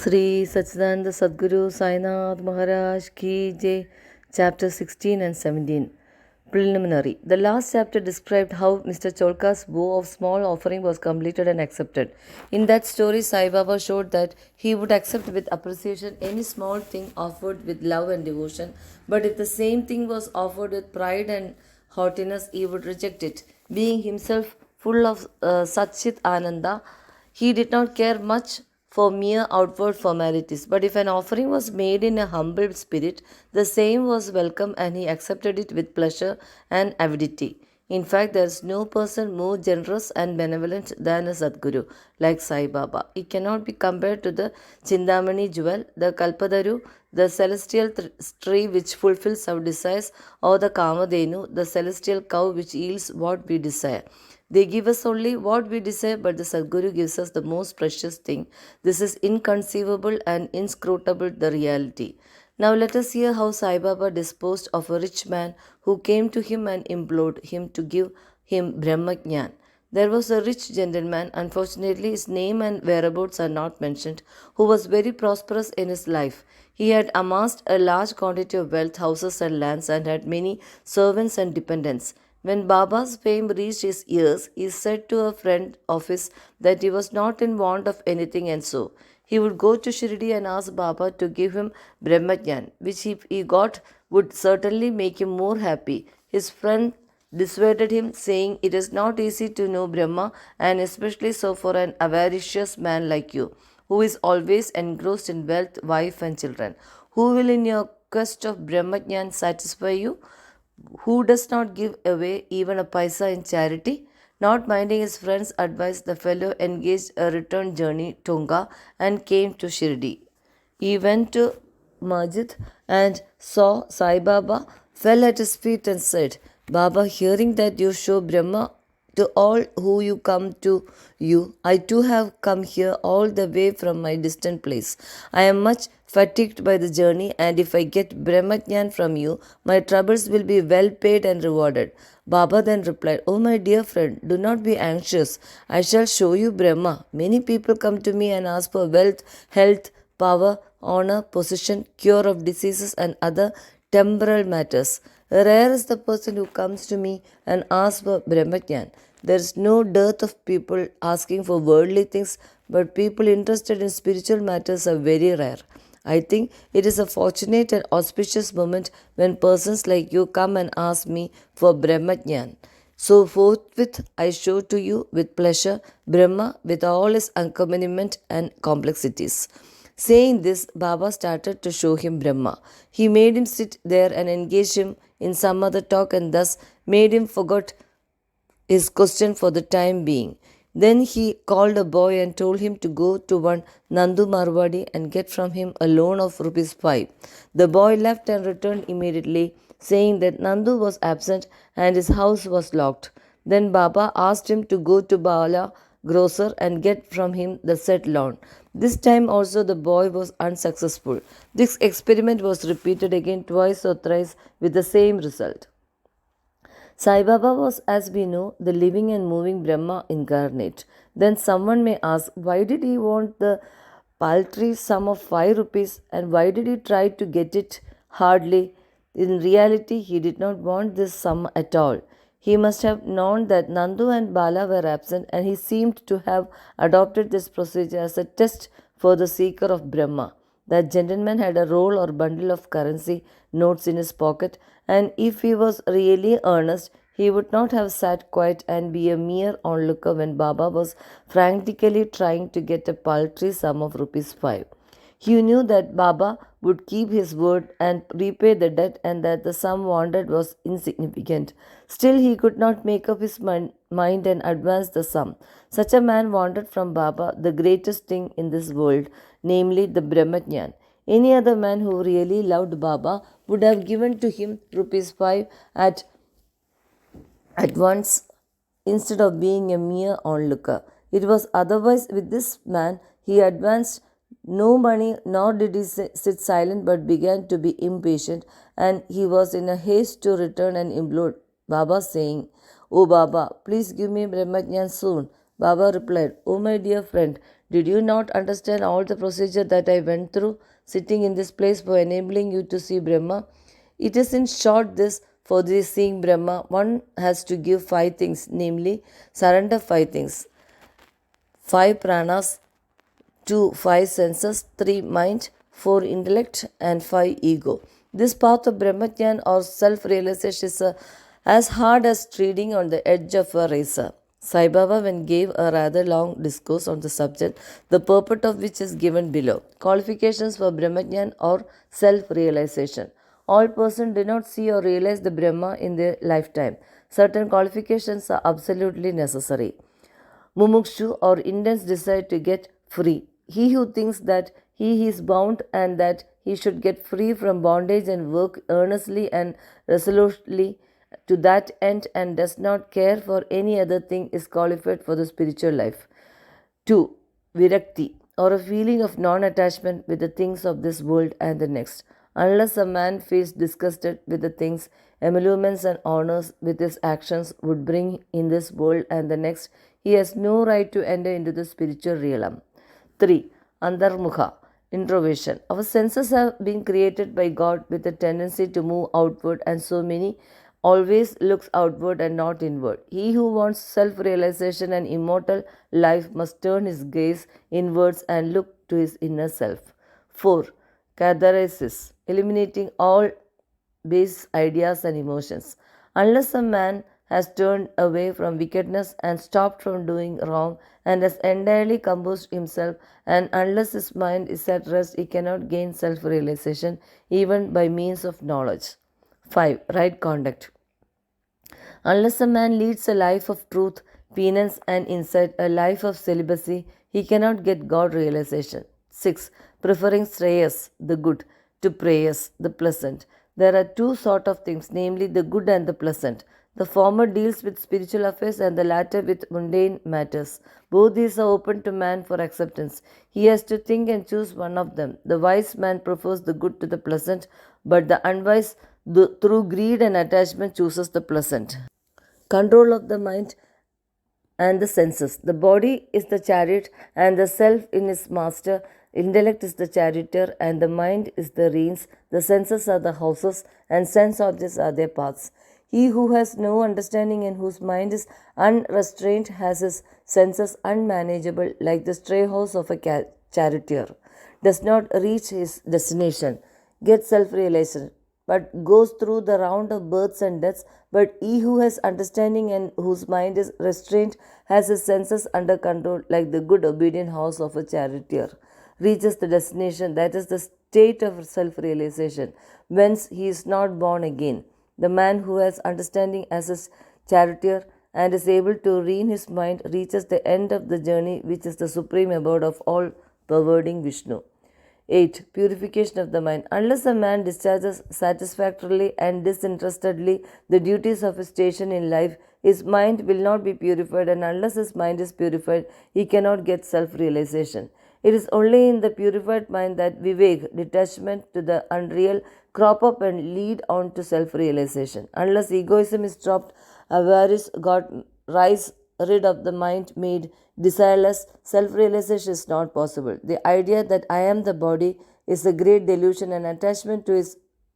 Sri Satchidananda Sadguru Sainath Maharaj Ki Jai, Chapter 16 and 17. Preliminary. The last chapter described how Mr. Cholka's vow of small offering was completed and accepted. In that story, Sai Baba showed that he would accept with appreciation any small thing offered with love and devotion, but if the same thing was offered with pride and haughtiness, he would reject it. Being himself full of Satchit Ananda, he did not care much for mere outward formalities, but if an offering was made in a humble spirit, the same was welcome and he accepted it with pleasure and avidity. In fact, there is no person more generous and benevolent than a Sadguru, like Sai Baba. He cannot be compared to the Chindamani jewel, the Kalpadaru, the celestial tree which fulfills our desires, or the Kamadhenu, the celestial cow which yields what we desire. They give us only what we desire, but the Sadguru gives us the most precious thing. This is inconceivable and inscrutable, the reality. Now let us hear how Sai Baba disposed of a rich man who came to him and implored him to give him Brahmajnan. There was a rich gentleman, unfortunately his name and whereabouts are not mentioned, who was very prosperous in his life. He had amassed a large quantity of wealth, houses and lands, and had many servants and dependents. When Baba's fame reached his ears, he said to a friend of his that he was not in want of anything, and so he would go to Shirdi and ask Baba to give him Brahmajnan, which if he got would certainly make him more happy. His friend dissuaded him, saying, "It is not easy to know Brahma, and especially so for an avaricious man like you, who is always engrossed in wealth, wife, and children. Who will in your quest of Brahmajnan satisfy you? Who does not give away even a paisa in charity?" Not minding his friend's advice, the fellow engaged a return journey Tonga and came to Shirdi. He went to Masjid and saw Sai Baba, fell at his feet and said, "Baba, hearing that you show Brahma to all who you come to you, I too have come here all the way from my distant place. I am much fatigued by the journey, and if I get Brahmajnan from you, my troubles will be well paid and rewarded." Baba then replied, "Oh, my dear friend, do not be anxious. I shall show you Brahma. Many people come to me and ask for wealth, health, power, honor, position, cure of diseases, and other temporal matters. Rare is the person who comes to me and asks for Brahmajnan. There is no dearth of people asking for worldly things, but people interested in spiritual matters are very rare. I think it is a fortunate and auspicious moment when persons like you come and ask me for Brahmajnan. So forthwith I show to you with pleasure Brahma with all his accompaniment and complexities." Saying this, Baba started to show him Brahma. He made him sit there and engage him in some other talk, and thus made him forget his question for the time being. Then he called a boy and told him to go to one Nandu Marwadi and get from him a loan of rupees 5. The boy left and returned immediately, saying that Nandu was absent and his house was locked. Then Baba asked him to go to Bala grocer and get from him the said loan. This time also the boy was unsuccessful. This experiment was repeated again twice or thrice with the same result. Sai Baba was, as we know, the living and moving Brahma incarnate. Then someone may ask, why did he want the paltry sum of 5 rupees and why did he try to get it hardly? In reality, he did not want this sum at all. He must have known that Nandu and Bala were absent, and he seemed to have adopted this procedure as a test for the seeker of Brahma. That gentleman had a roll or bundle of currency notes in his pocket, and if he was really earnest, he would not have sat quiet and be a mere onlooker when Baba was frantically trying to get a paltry sum of rupees 5. He knew that Baba would keep his word and repay the debt, and that the sum wanted was insignificant. Still, he could not make up his mind and advance the sum. Such a man wanted from Baba the greatest thing in this world, namely the Brahmajnan. Any other man who really loved Baba would have given to him rupees 5 at once instead of being a mere onlooker. It was otherwise with this man. He advanced no money, nor did he sit silent, but began to be impatient, and he was in a haste to return and implored Baba, saying, "Oh Baba, please give me Brahmajnan soon." Baba replied, "Oh my dear friend, Did you not understand all the procedure that I went through, sitting in this place for enabling you to see Brahma? It is in short this: for this seeing Brahma, one has to give five things, namely, surrender five things: five pranas, 2 5 senses, 3 mind, 4 intellect, and 5 ego. This path of Brahmajnan or self realization is as hard as treading on the edge of a razor. Sai Baba when gave a rather long discourse on the subject, the purport of which is given below. Qualifications for Brahmajnan or self realization. All persons do not see or realize the Brahma in their lifetime. Certain qualifications are absolutely necessary. Mumukshu or intense desire to get free. He who thinks that he is bound and that he should get free from bondage and work earnestly and resolutely to that end and does not care for any other thing is qualified for the spiritual life. 2. Virakti or a feeling of non attachment with the things of this world and the next. Unless a man feels disgusted with the things, emoluments, and honors with his actions would bring in this world and the next, he has no right to enter into the spiritual realm. 3. Antarmukha, introversion. Our senses have been created by God with a tendency to move outward, and so many always looks outward and not inward. He who wants self realization and immortal life must turn his gaze inwards and look to his inner self. 4. Catharsis, eliminating all base ideas and emotions. Unless a man has turned away from wickedness and stopped from doing wrong and has entirely composed himself, and unless his mind is at rest, he cannot gain self realization even by means of knowledge. 5. Right conduct. Unless a man leads a life of truth, penance, and insight, a life of celibacy, he cannot get God realization. 6. Preferring shreyas, the good, to prayers, the pleasant. There are two sort of things, namely the good and the pleasant. The former deals with spiritual affairs and the latter with mundane matters. Both these are open to man for acceptance. He has to think and choose one of them. The wise man prefers the good to the pleasant, but the unwise, through greed and attachment, chooses the pleasant. Control of the mind and the senses. The body is the chariot and the self in its master. Intellect is the charioteer and the mind is the reins. The senses are the horses and sense objects are their paths. He who has no understanding and whose mind is unrestrained has his senses unmanageable like the stray horse of a charioteer. Does not reach his destination, gets self-realization, but goes through the round of births and deaths. But he who has understanding and whose mind is restrained has his senses under control like the good obedient horse of a charioteer. Reaches the destination, that is the state of self-realization, whence he is not born again. The man who has understanding as his charioteer and is able to rein his mind reaches the end of the journey, which is the supreme abode of all pervading Vishnu. 8. Purification of the mind. Unless a man discharges satisfactorily and disinterestedly the duties of his station in life, his mind will not be purified, and unless his mind is purified, he cannot get self-realization. It is only in the purified mind that vivek, detachment to the unreal, crop up and lead on to self-realization. Unless egoism is dropped, avarice got rise rid of the mind made desireless, self-realization is not possible. The idea that I am the body is a great delusion, and attachment to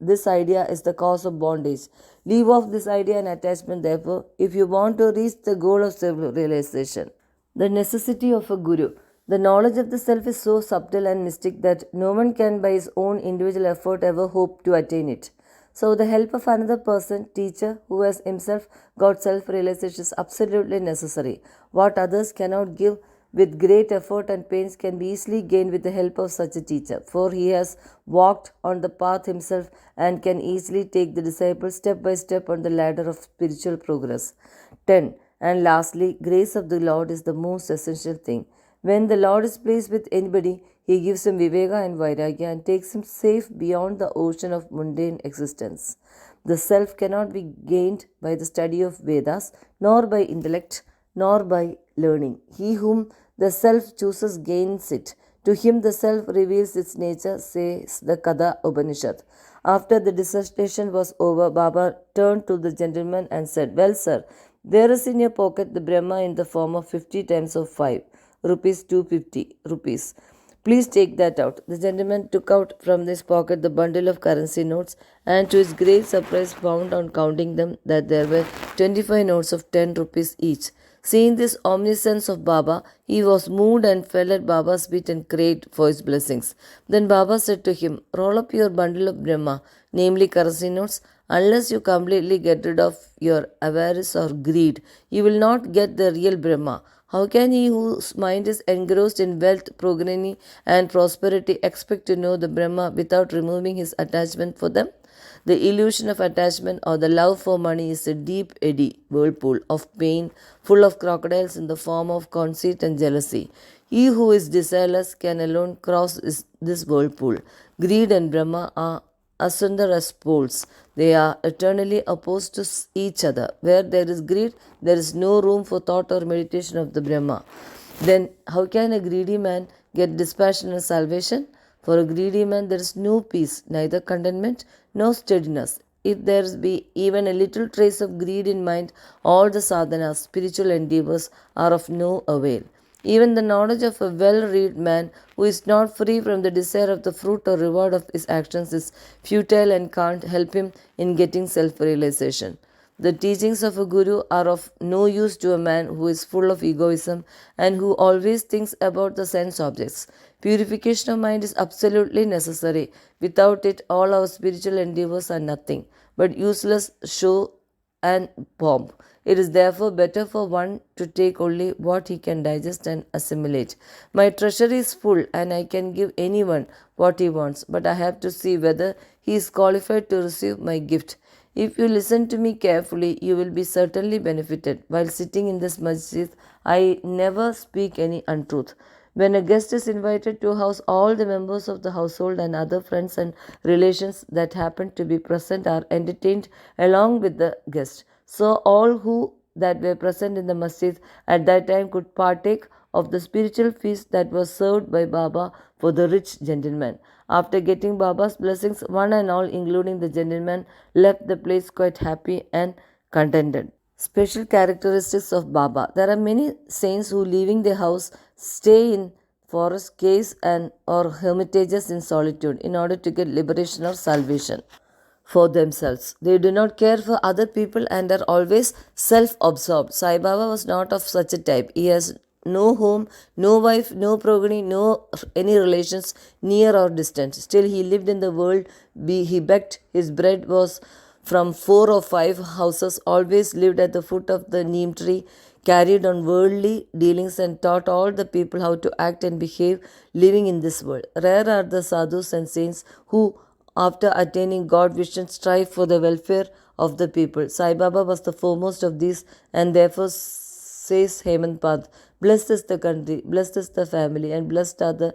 this idea is the cause of bondage. Leave off this idea and attachment, therefore, if you want to reach the goal of self-realization. The necessity of a guru. The knowledge of the self is so subtle and mystic that no one can by his own individual effort ever hope to attain it. So the help of another person, teacher, who has himself got self-realization is absolutely necessary. What others cannot give with great effort and pains can be easily gained with the help of such a teacher, for he has walked on the path himself and can easily take the disciple step by step on the ladder of spiritual progress. 10. And lastly, grace of the Lord is the most essential thing. When the Lord is pleased with anybody, he gives him viveka and vairagya and takes him safe beyond the ocean of mundane existence. The self cannot be gained by the study of Vedas, nor by intellect, nor by learning. He whom the self chooses gains it. To him the self reveals its nature, says the Kada Upanishad. After the dissertation was over, Baba turned to the gentleman and said, "Well, sir, there is in your pocket the Brahma in the form of 50 times of 5. rupees 250 rupees. Please take that out. The gentleman took out from his pocket the bundle of currency notes, and to his great surprise found on counting them that there were 25 notes of 10 rupees each. Seeing this omniscience of Baba, he was moved and fell at Baba's feet and prayed for his blessings. Then Baba said to him, "Roll up your bundle of Brahma, namely currency notes. Unless you completely get rid of your avarice or greed, you will not get the real Brahma. How can he whose mind is engrossed in wealth, progeny, and prosperity expect to know the Brahma without removing his attachment for them? The illusion of attachment or the love for money is a deep eddy, whirlpool of pain, full of crocodiles in the form of conceit and jealousy. He who is desireless can alone cross this whirlpool. Greed and Brahma are asunder as poles. They are eternally opposed to each other. Where there is greed, there is no room for thought or meditation of the Brahma. Then, how can a greedy man get dispassion and salvation? For a greedy man, there is no peace, neither contentment nor steadiness. If there be even a little trace of greed in mind, all the sadhanas, spiritual endeavors, are of no avail. Even the knowledge of a well-read man who is not free from the desire of the fruit or reward of his actions is futile and can't help him in getting self-realization. The teachings of a guru are of no use to a man who is full of egoism and who always thinks about the sense objects. Purification of mind is absolutely necessary. Without it, all our spiritual endeavors are nothing but useless show and pomp. It is therefore better for one to take only what he can digest and assimilate. My treasury is full and I can give anyone what he wants, but I have to see whether he is qualified to receive my gift. If you listen to me carefully, you will be certainly benefited. While sitting in this masjid, I never speak any untruth. When a guest is invited to a house, all the members of the household and other friends and relations that happen to be present are entertained along with the guest. So all who that were present in the masjid at that time could partake of the spiritual feast that was served by Baba for the rich gentleman. After getting Baba's blessings, one and all, including the gentleman, left the place quite happy and contented. Special characteristics of Baba. There are many saints who, leaving their house, stay in forests, caves, and or hermitages in solitude in order to get liberation or salvation for themselves. They do not care for other people and are always self-absorbed. Sai Baba was not of such a type. He has no home, no wife, no progeny, no any relations near or distant. Still he lived in the world. He begged. His bread was from 4 or 5 houses, always lived at the foot of the neem tree, carried on worldly dealings and taught all the people how to act and behave living in this world. Rare are the sadhus and saints who, after attaining God vision, strive for the welfare of the people. Sai Baba was the foremost of these, and therefore says Hemant Pad, blessed is the country, blessed is the family, and blessed are the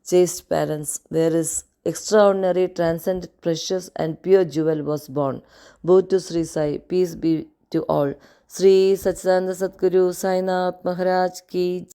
chaste parents, where is extraordinary, transcendent, precious, and pure jewel was born. Both to Sri Sai, peace be to all. Sri Satcharitha Sadguru Sainath Maharaj Ki